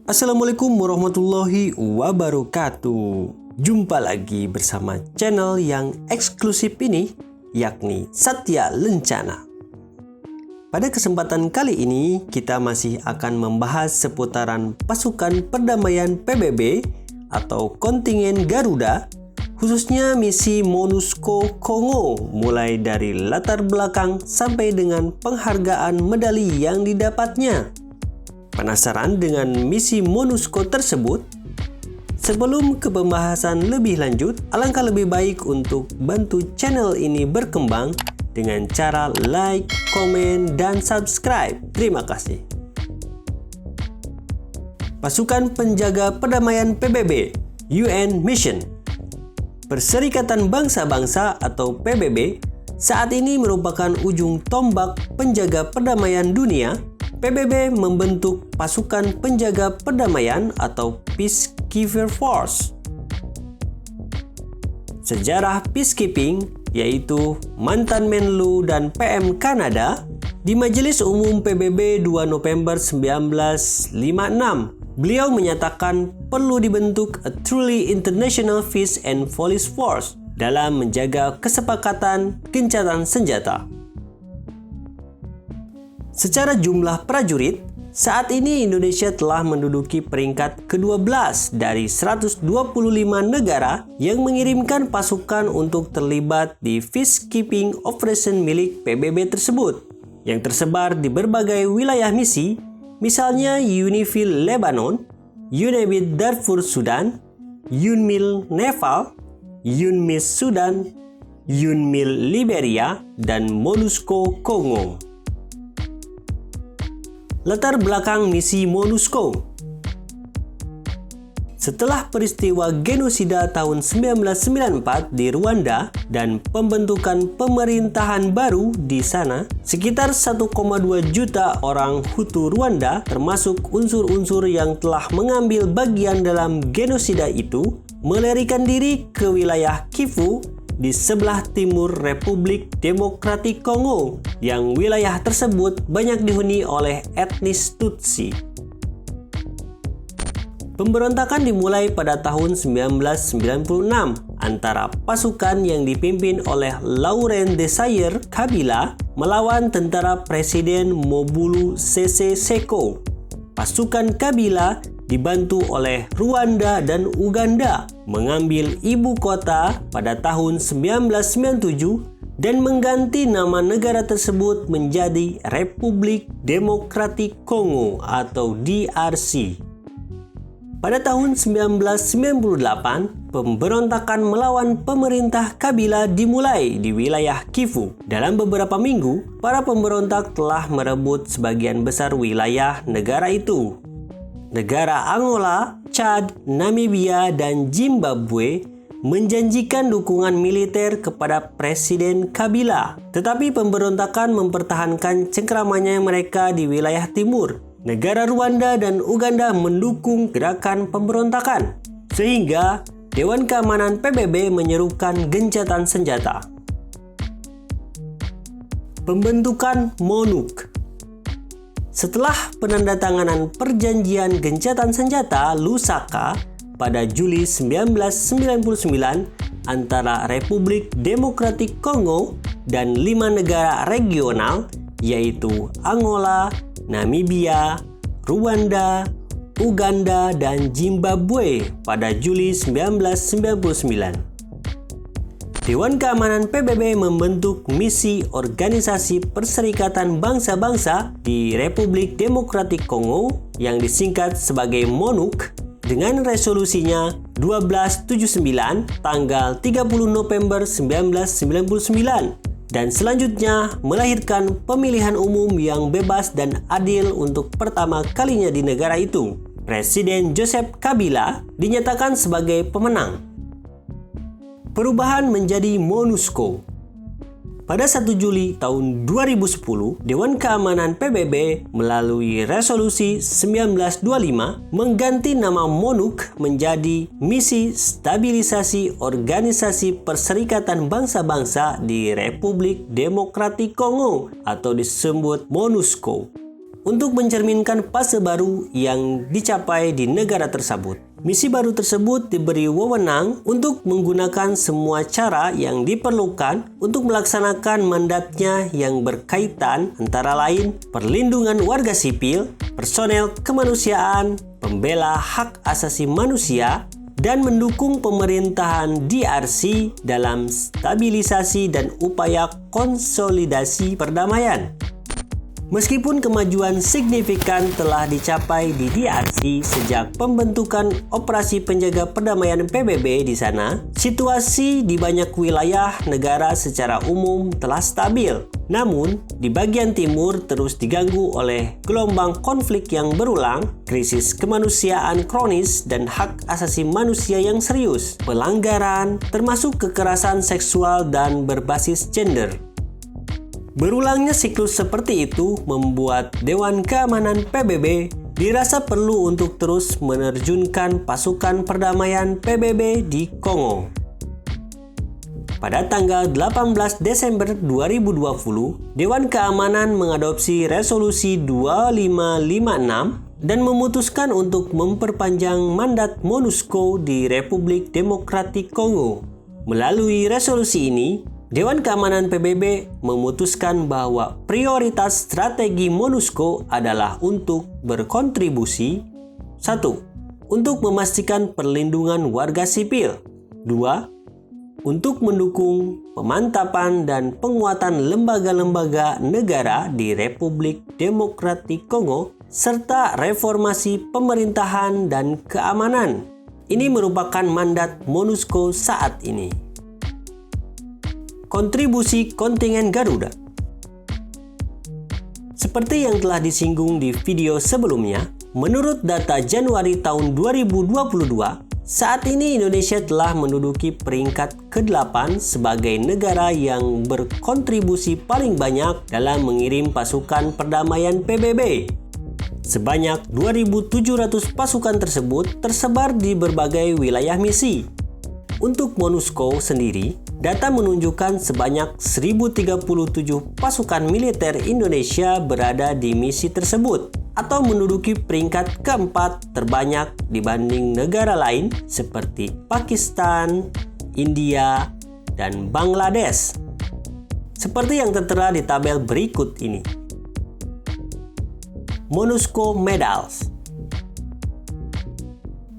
Assalamualaikum warahmatullahi wabarakatuh. Jumpa lagi bersama channel yang eksklusif ini, yakni Satya Lencana. Pada kesempatan kali ini, kita masih akan membahas seputaran pasukan perdamaian PBB atau kontingen Garuda, khususnya misi MONUSCO Kongo, mulai dari latar belakang sampai dengan penghargaan medali yang didapatnya. Penasaran dengan misi MONUSCO tersebut? Sebelum ke pembahasan lebih lanjut, alangkah lebih baik untuk bantu channel ini berkembang dengan cara like, komen, dan subscribe. Terima kasih. Pasukan Penjaga Perdamaian PBB, UN Mission. Perserikatan Bangsa-Bangsa atau PBB saat ini merupakan ujung tombak penjaga perdamaian dunia. PBB membentuk pasukan penjaga perdamaian atau Peacekeeper Force. Sejarah peacekeeping, yaitu mantan Menlu dan PM Kanada, di Majelis Umum PBB 2 November 1956, beliau menyatakan perlu dibentuk a truly international peace and police force dalam menjaga kesepakatan gencatan senjata. Secara jumlah prajurit, saat ini Indonesia telah menduduki peringkat ke-12 dari 125 negara yang mengirimkan pasukan untuk terlibat di peacekeeping operation milik PBB tersebut, yang tersebar di berbagai wilayah misi, misalnya UNIFIL Lebanon, UNAMID Darfur Sudan, UNMIL Nepal, UNMISS Sudan, UNMIL Liberia, dan MONUSCO Kongo. Latar belakang misi MONUSCO. Setelah peristiwa genosida tahun 1994 di Rwanda dan pembentukan pemerintahan baru di sana, sekitar 1,2 juta orang Hutu Rwanda, termasuk unsur-unsur yang telah mengambil bagian dalam genosida itu, melarikan diri ke wilayah Kivu di sebelah timur Republik Demokratik Kongo, yang wilayah tersebut banyak dihuni oleh etnis Tutsi. Pemberontakan dimulai pada tahun 1996 antara pasukan yang dipimpin oleh Laurent Desire Kabila melawan tentara Presiden Mobutu Sese Seko. Pasukan Kabila dibantu oleh Rwanda dan Uganda mengambil ibu kota pada tahun 1997 dan mengganti nama negara tersebut menjadi Republik Demokratik Kongo atau DRC. Pada tahun 1998, pemberontakan melawan pemerintah Kabila dimulai di wilayah Kivu. Dalam beberapa minggu, para pemberontak telah merebut sebagian besar wilayah negara itu. Negara Angola, Chad, Namibia, dan Zimbabwe menjanjikan dukungan militer kepada Presiden Kabila. Tetapi pemberontakan mempertahankan cengkramannya mereka di wilayah timur. Negara Rwanda dan Uganda mendukung gerakan pemberontakan, sehingga Dewan Keamanan PBB menyerukan gencatan senjata. Pembentukan MONUC. Setelah penandatanganan perjanjian gencatan senjata Lusaka pada Juli 1999 antara Republik Demokratik Kongo dan 5 negara regional, yaitu Angola, Namibia, Rwanda, Uganda, dan Zimbabwe pada Juli 1999. Dewan Keamanan PBB membentuk misi Organisasi Perserikatan Bangsa-Bangsa di Republik Demokratik Kongo yang disingkat sebagai MONUC dengan resolusinya 1279 tanggal 30 November 1999 dan selanjutnya melahirkan pemilihan umum yang bebas dan adil untuk pertama kalinya di negara itu. Presiden Joseph Kabila dinyatakan sebagai pemenang. Perubahan menjadi MONUSCO. Pada 1 Juli tahun 2010, Dewan Keamanan PBB melalui resolusi 1925 mengganti nama MONUC menjadi Misi Stabilisasi Organisasi Perserikatan Bangsa-Bangsa di Republik Demokratik Kongo atau disebut MONUSCO. untuk mencerminkan fase baru yang dicapai di negara tersebut. Misi baru tersebut diberi wewenang untuk menggunakan semua cara yang diperlukan untuk melaksanakan mandatnya yang berkaitan antara lain perlindungan warga sipil, personel kemanusiaan, pembela hak asasi manusia, dan mendukung pemerintahan DRC dalam stabilisasi dan upaya konsolidasi perdamaian. Meskipun kemajuan signifikan telah dicapai di DRC sejak pembentukan Operasi Penjaga Perdamaian PBB di sana, situasi di banyak wilayah negara secara umum telah stabil. Namun, di bagian timur terus diganggu oleh gelombang konflik yang berulang, krisis kemanusiaan kronis dan hak asasi manusia yang serius, pelanggaran termasuk kekerasan seksual dan berbasis gender. Berulangnya siklus seperti itu membuat Dewan Keamanan PBB dirasa perlu untuk terus menerjunkan pasukan perdamaian PBB di Kongo. Pada tanggal 18 Desember 2020, Dewan Keamanan mengadopsi Resolusi 2556 dan memutuskan untuk memperpanjang mandat MONUSCO di Republik Demokratik Kongo. Melalui resolusi ini, Dewan Keamanan PBB memutuskan bahwa prioritas strategi MONUSCO adalah untuk berkontribusi 1. Untuk memastikan perlindungan warga sipil. 2. Untuk mendukung pemantapan dan penguatan lembaga-lembaga negara di Republik Demokratik Kongo serta reformasi pemerintahan dan keamanan. Ini merupakan mandat MONUSCO saat ini. Kontribusi kontingen Garuda. Seperti yang telah disinggung di video sebelumnya, menurut data Januari tahun 2022, saat ini Indonesia telah menduduki peringkat ke-8 sebagai negara yang berkontribusi paling banyak dalam mengirim pasukan perdamaian PBB. Sebanyak 2.700 pasukan tersebut tersebar di berbagai wilayah misi. Untuk MONUSCO sendiri, data menunjukkan sebanyak 1.037 pasukan militer Indonesia berada di misi tersebut atau menduduki peringkat ke-4 terbanyak dibanding negara lain seperti Pakistan, India, dan Bangladesh. Seperti yang tertera di tabel berikut ini. MONUSCO Medals.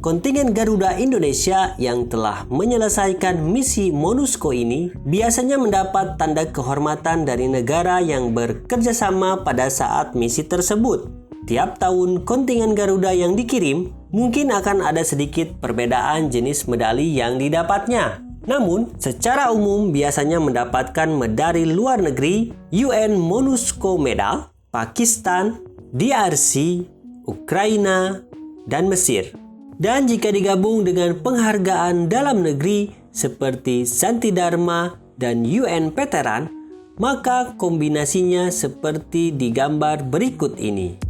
Kontingen Garuda Indonesia yang telah menyelesaikan misi MONUSCO ini biasanya mendapat tanda kehormatan dari negara yang bekerja sama pada saat misi tersebut. Tiap tahun kontingen Garuda yang dikirim mungkin akan ada sedikit perbedaan jenis medali yang didapatnya. Namun, secara umum biasanya mendapatkan medali luar negeri, UN MONUSCO Medal, Pakistan, DRC, Ukraina, dan Mesir. Dan jika digabung dengan penghargaan dalam negeri seperti Santi Dharma dan UN Veteran, maka kombinasinya seperti digambar berikut ini.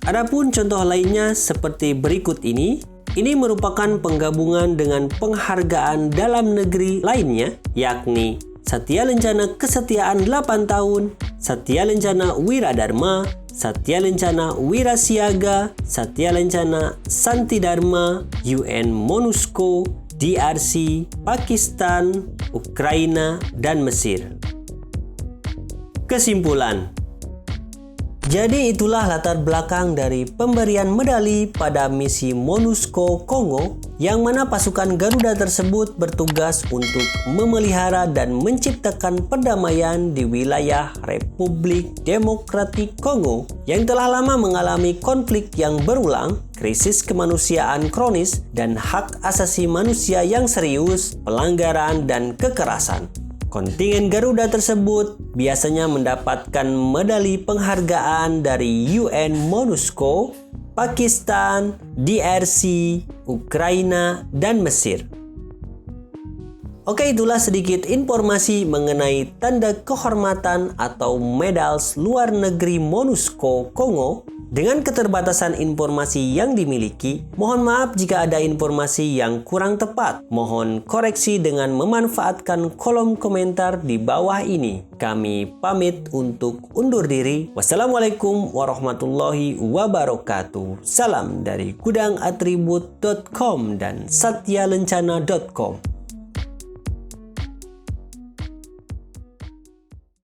Adapun contoh lainnya seperti berikut ini merupakan penggabungan dengan penghargaan dalam negeri lainnya, yakni Satya Lencana Kesetiaan 8 tahun, Satya Lencana Wiradharma, Satya Lencana Wirasiaga, Satya Lencana Santi Dharma, UN MONUSCO, DRC, Pakistan, Ukraina, dan Mesir. Kesimpulan. Jadi itulah latar belakang dari pemberian medali pada misi MONUSCO Kongo, yang mana pasukan Garuda tersebut bertugas untuk memelihara dan menciptakan perdamaian di wilayah Republik Demokratik Kongo yang telah lama mengalami konflik yang berulang, krisis kemanusiaan kronis, dan hak asasi manusia yang serius, pelanggaran, dan kekerasan. Kontingen Garuda tersebut biasanya mendapatkan medali penghargaan dari UN MONUSCO, Pakistan, DRC, Ukraina, dan Mesir. Oke, itulah sedikit informasi mengenai tanda kehormatan atau medals luar negeri MONUSCO Kongo Dengan keterbatasan informasi yang dimiliki, mohon maaf jika ada informasi yang kurang tepat. Mohon koreksi dengan memanfaatkan kolom komentar di bawah ini. Kami pamit untuk undur diri. Wassalamualaikum warahmatullahi wabarakatuh. Salam dari gudangatribut.com dan satyalencana.com.